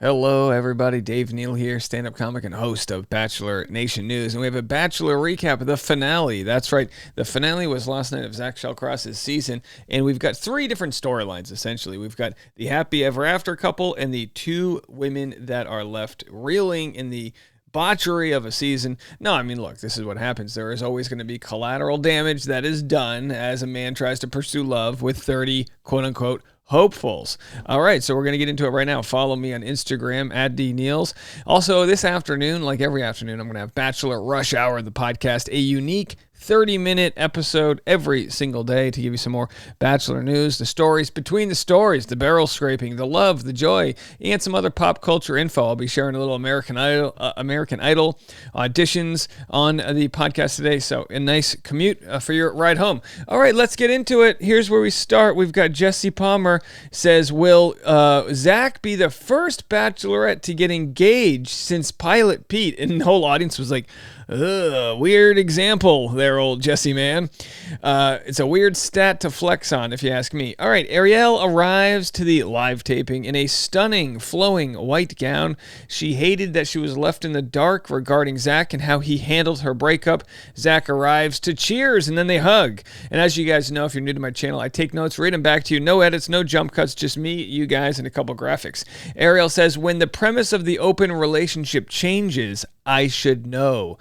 Hello, everybody. Dave Neal here, stand-up comic and host of Bachelor Nation News. And we have a Bachelor recap of the finale. That's right. The finale was last night of Zach Shallcross's season. And we've got three different storylines, essentially. We've got the happy ever after couple and the two women that are left reeling in the botchery of a season. No, I mean, look, this is what happens. There is always going to be collateral damage that is done as a man tries to pursue love with 30, quote-unquote, hopefuls. All right, so we're going to get into it right now. Follow me on Instagram at DNeals. Also, this afternoon, like every afternoon, I'm going to have Bachelor Rush Hour, the podcast, a unique 30-minute episode every single day to give you some more Bachelor news, the stories between the stories, the barrel scraping, the love, the joy, and some other pop culture info. I'll be sharing a little American Idol auditions on the podcast today, so a nice commute for your ride home. All right, let's get into it. Here's where we start. We've got Jesse Palmer says, will Zach be the first Bachelorette to get engaged since Pilot Pete? And the whole audience was like, weird example there, old Jesse man. It's a weird stat to flex on, if you ask me. All right, Ariel arrives to the live taping in a stunning, flowing white gown. She hated that she was left in the dark regarding Zach and how he handled her breakup. Zach arrives to cheers, and then they hug. And as you guys know, if you're new to my channel, I take notes, read them back to you. No edits, no jump cuts, just me, you guys, and a couple graphics. Ariel says, when the premise of the open relationship changes, I should know.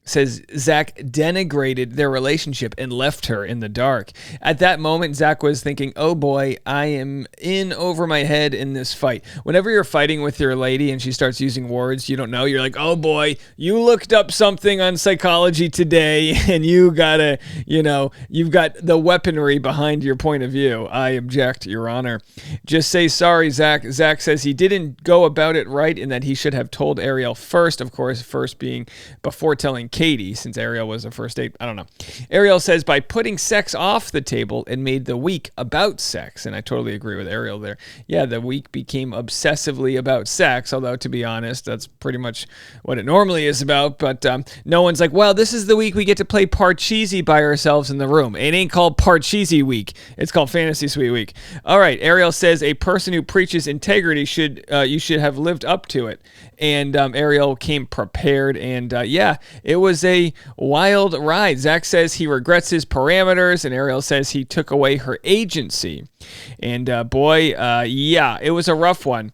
Says Zach denigrated their relationship and left her in the dark. At that moment, Zach was thinking, oh boy, I am in over my head in this fight. Whenever you're fighting with your lady and she starts using words you don't know, you're like, oh boy, you looked up something on psychology today and you gotta, you've got the weaponry behind your point of view. I object, Your Honor. Just say sorry, Zach. Zach says he didn't go about it right and that he should have told Ariel first, of course, first being before telling Katie, since Ariel was a first date. I don't know. Ariel says by putting sex off the table, it made the week about sex. And I totally agree with Ariel there. Yeah, the week became obsessively about sex, although to be honest, that's pretty much what it normally is about. But no one's like, well, this is the week we get to play Parcheesi by ourselves in the room. It ain't called Parcheesi week. It's called Fantasy Suite week. All right. Ariel says a person who preaches integrity you should have lived up to it. And Ariel came prepared, and yeah, it was a wild ride. Zach says he regrets his parameters, and Ariel says he took away her agency. And yeah, it was a rough one.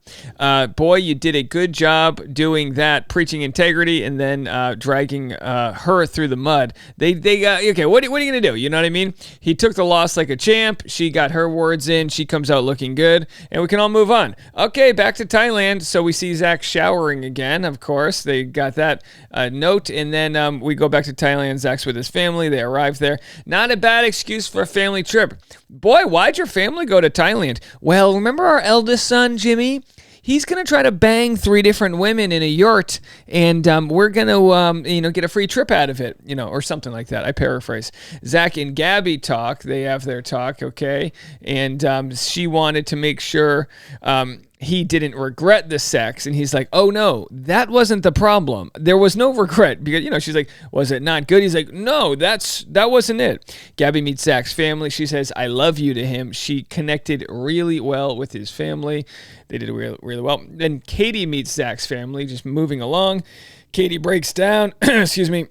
Boy, you did a good job doing that, preaching integrity, and then dragging her through the mud. They got, okay, what are you going to do? You know what I mean? He took the loss like a champ. She got her words in. She comes out looking good, and we can all move on. Okay, back to Thailand. So we see Zach showering again, of course. They got that note, and then we go back to Thailand. Zach's with his family. They arrive there. Not a bad excuse for a family trip. Boy, why'd your family go to Thailand? Well, remember our eldest son, Jimmy? He's going to try to bang 3 different women in a yurt, and we're going to, get a free trip out of it, or something like that. I paraphrase. Zach and Gabby talk. They have their talk, okay? And she wanted to make sure he didn't regret the sex, and he's like, oh no, that wasn't the problem. There was no regret, because she's like, was it not good? He's like, no, that wasn't it. Gabby meets Zach's family. She says I love you to him. She connected really well with his family. They did really, really well. Then Katie meets Zach's family. Just moving along, Katie breaks down excuse me,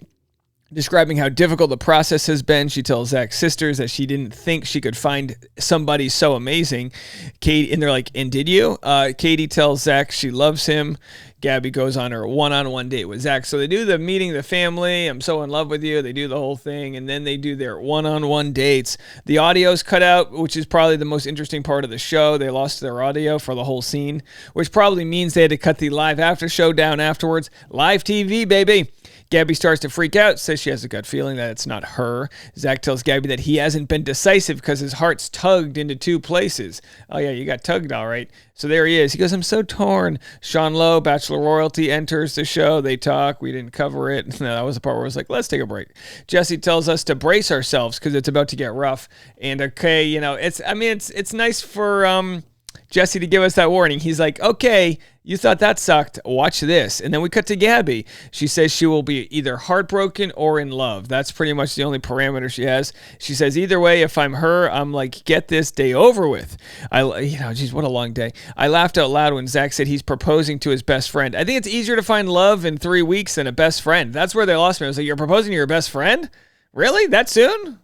describing how difficult the process has been. She tells Zach's sisters that she didn't think she could find somebody so amazing. Katie, and they're like, and did you? Katie tells Zach she loves him. Gabby goes on her one-on-one date with Zach. So they do the meeting the family. I'm so in love with you. They do the whole thing, and then they do their one-on-one dates. The audio's cut out, which is probably the most interesting part of the show. They lost their audio for the whole scene, which probably means they had to cut the live after show down afterwards. Live TV, baby. Gabby starts to freak out, says she has a gut feeling that it's not her. Zach tells Gabby that he hasn't been decisive because his heart's tugged into 2 places. Oh yeah, you got tugged all right. So there he is. He goes, I'm so torn. Sean Lowe, Bachelor royalty, enters the show. They talk. We didn't cover it. No, that was the part where I was like, let's take a break. Jesse tells us to brace ourselves because it's about to get rough. And okay, it's nice for Jesse to give us that warning. He's like, okay, you thought that sucked. Watch this. And then we cut to Gabby. She says she will be either heartbroken or in love. That's pretty much the only parameter she has. She says, either way, if I'm her, I'm like, get this day over with. Geez, what a long day. I laughed out loud when Zach said he's proposing to his best friend. I think it's easier to find love in 3 weeks than a best friend. That's where they lost me. I was like, you're proposing to your best friend? Really? That soon?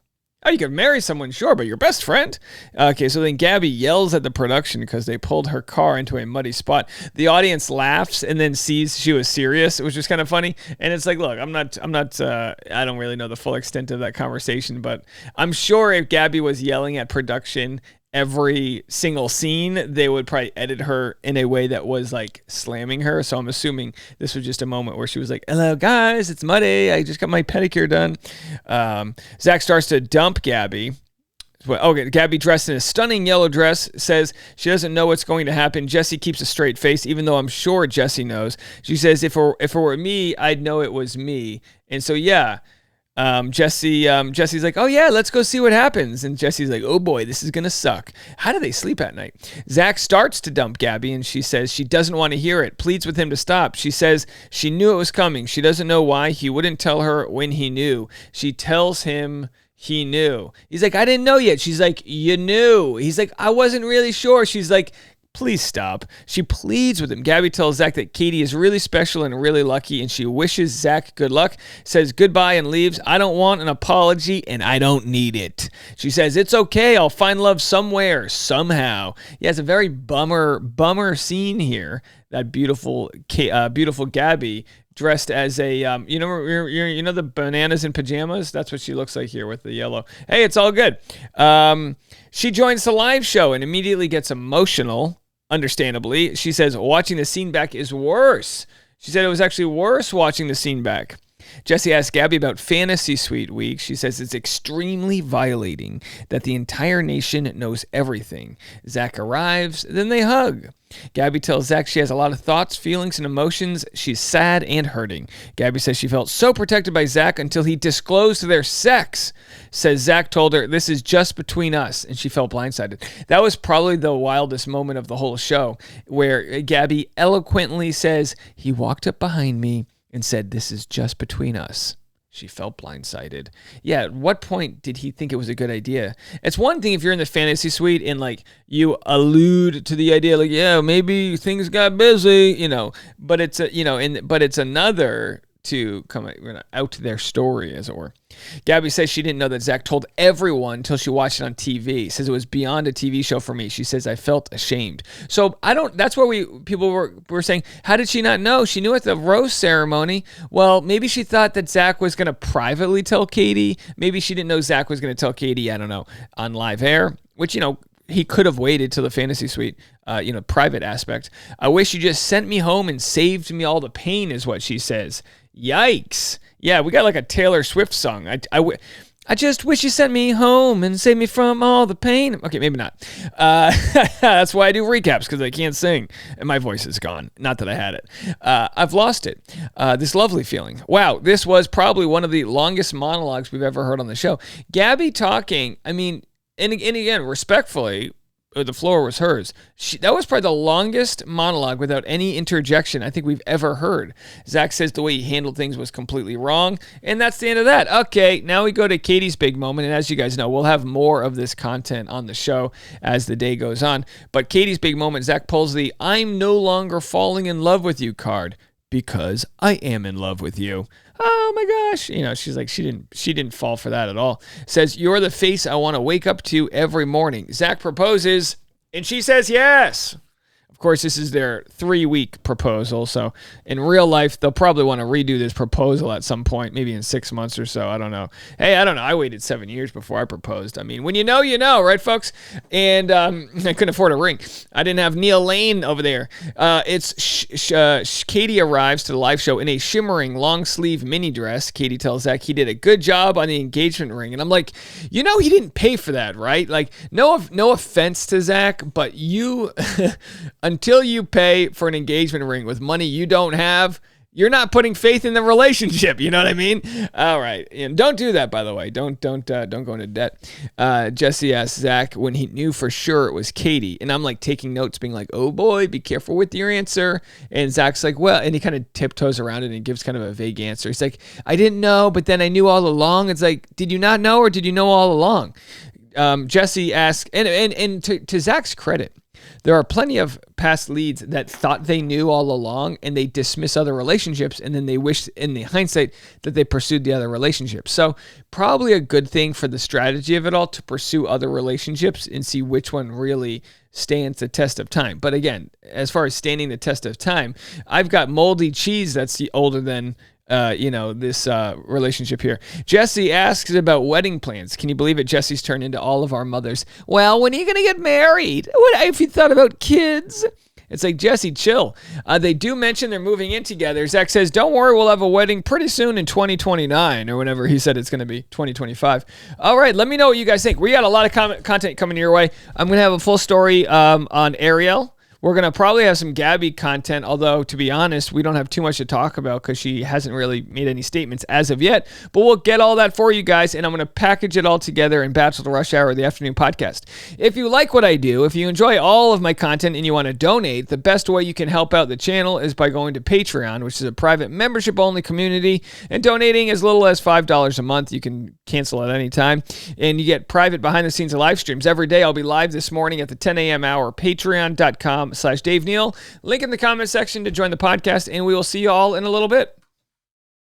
Oh, you could marry someone, sure, but your best friend? Okay, so then Gabby yells at the production because they pulled her car into a muddy spot. The audience laughs and then sees she was serious, which was kind of funny. And it's like, look, I don't really know the full extent of that conversation, but I'm sure if Gabby was yelling at production every single scene, they would probably edit her in a way that was like slamming her. So I'm assuming this was just a moment where she was like, hello guys, it's muddy. I just got my pedicure done. Zach starts to dump Gabby. Okay, Gabby, dressed in a stunning yellow dress, says she doesn't know what's going to happen. Jesse keeps a straight face, even though I'm sure Jesse knows. She says, if it were me, I'd know it was me. And so, yeah. Jesse's like, oh yeah, let's go see what happens. And Jesse's like, oh boy, this is going to suck. How do they sleep at night? Zach starts to dump Gabby and she says she doesn't want to hear it, pleads with him to stop. She says she knew it was coming. She doesn't know why he wouldn't tell her when he knew. She tells him he knew. He's like, I didn't know yet. She's like, you knew. He's like, I wasn't really sure. She's like, please stop. She pleads with him. Gabby tells Zach that Katie is really special and really lucky, and she wishes Zach good luck, says goodbye and leaves. I don't want an apology, and I don't need it. She says, it's okay. I'll find love somewhere, somehow. Yeah, it's a very bummer scene here. That beautiful Gabby dressed as a, you know the bananas in pajamas? That's what she looks like here with the yellow. Hey, it's all good. She joins the live show and immediately gets emotional. Understandably, she says watching the scene back is worse. She said it was actually worse watching the scene back. Jesse asks Gabby about Fantasy Suite Week. She says it's extremely violating that the entire nation knows everything. Zach arrives, then they hug. Gabby tells Zach she has a lot of thoughts, feelings, and emotions. She's sad and hurting. Gabby says she felt so protected by Zach until he disclosed their sex. Says Zach told her, this is just between us, and she felt blindsided. That was probably the wildest moment of the whole show, where Gabby eloquently says, he walked up behind me and said, this is just between us. She felt blindsided. Yeah, at what point did he think it was a good idea? It's one thing if you're in the fantasy suite and like you allude to the idea, like, yeah, maybe things got busy, but it's it's another to come out to their story, as it were. Gabby says she didn't know that Zach told everyone until she watched it on TV. Says it was beyond a TV show for me. She says I felt ashamed. So that's where people were saying, how did she not know? She knew at the roast ceremony. Well, maybe she thought that Zach was going to privately tell Katie. Maybe she didn't know Zach was going to tell Katie, I don't know, on live air, which, he could have waited till the fantasy suite, private aspect. I wish you just sent me home and saved me all the pain, is what she says. Yikes. Yeah, we got like a Taylor Swift song. I just wish you sent me home and saved me from all the pain. Okay, maybe not. That's why I do recaps, because I can't sing. And my voice is gone. Not that I had it. I've lost it. This lovely feeling. Wow, this was probably one of the longest monologues we've ever heard on the show. Gabby talking, and again, respectfully, the floor was hers. That was probably the longest monologue without any interjection I think we've ever heard. Zach says the way he handled things was completely wrong, and that's the end of that. Okay, now we go to Katie's big moment, and as you guys know, we'll have more of this content on the show as the day goes on. But Katie's big moment, Zach pulls the "I'm no longer falling in love with you" card, because I am in love with you. Oh my gosh. She's like, she didn't fall for that at all. Says, you're the face I want to wake up to every morning. Zach proposes, and she says yes. Of course, this is their 3-week proposal, so in real life, they'll probably want to redo this proposal at some point, maybe in 6 months or so. I don't know. Hey, I don't know. I waited 7 years before I proposed. When you know, right, folks? And I couldn't afford a ring. I didn't have Neal Lane over there. Katie arrives to the live show in a shimmering long-sleeve mini dress. Katie tells Zach he did a good job on the engagement ring, and I'm like, he didn't pay for that, right? Like, no offense to Zach, but you... Until you pay for an engagement ring with money you don't have, You're not putting faith in the relationship. You know what I mean? All right. And don't do that, by the way. Don't go into debt. Jesse asked Zach when he knew for sure it was Katie. And I'm like taking notes being like, oh boy, be careful with your answer. And Zach's like, well, and he kind of tiptoes around it and gives kind of a vague answer. He's like, I didn't know, but then I knew all along. It's like, did you not know or did you know all along? Jesse asked, and to Zach's credit, there are plenty of past leads that thought they knew all along and they dismiss other relationships and then they wish in the hindsight that they pursued the other relationship. So probably a good thing for the strategy of it all to pursue other relationships and see which one really stands the test of time. But again, as far as standing the test of time, I've got moldy cheese that's older than this relationship here. Jesse asks about wedding plans. Can you believe it? Jesse's turned into all of our mothers. Well, when are you going to get married? What if you thought about kids? It's like, Jesse, chill. They do mention they're moving in together. Zach says, don't worry, we'll have a wedding pretty soon in 2029 or whenever he said it's going to be 2025. All right, let me know what you guys think. We got a lot of content coming your way. I'm going to have a full story on Ariel. We're going to probably have some Gabby content, although, to be honest, we don't have too much to talk about because she hasn't really made any statements as of yet. But we'll get all that for you guys, and I'm going to package it all together in Bachelor Rush Hour, the afternoon podcast. If you like what I do, if you enjoy all of my content and you want to donate, the best way you can help out the channel is by going to Patreon, which is a private membership-only community, and donating as little as $5 a month. You can cancel at any time, and you get private behind-the-scenes live streams. Every day I'll be live this morning at the 10 a.m. hour, patreon.com/Dave Neal. Link in the comment section to join the podcast, and we will see you all in a little bit.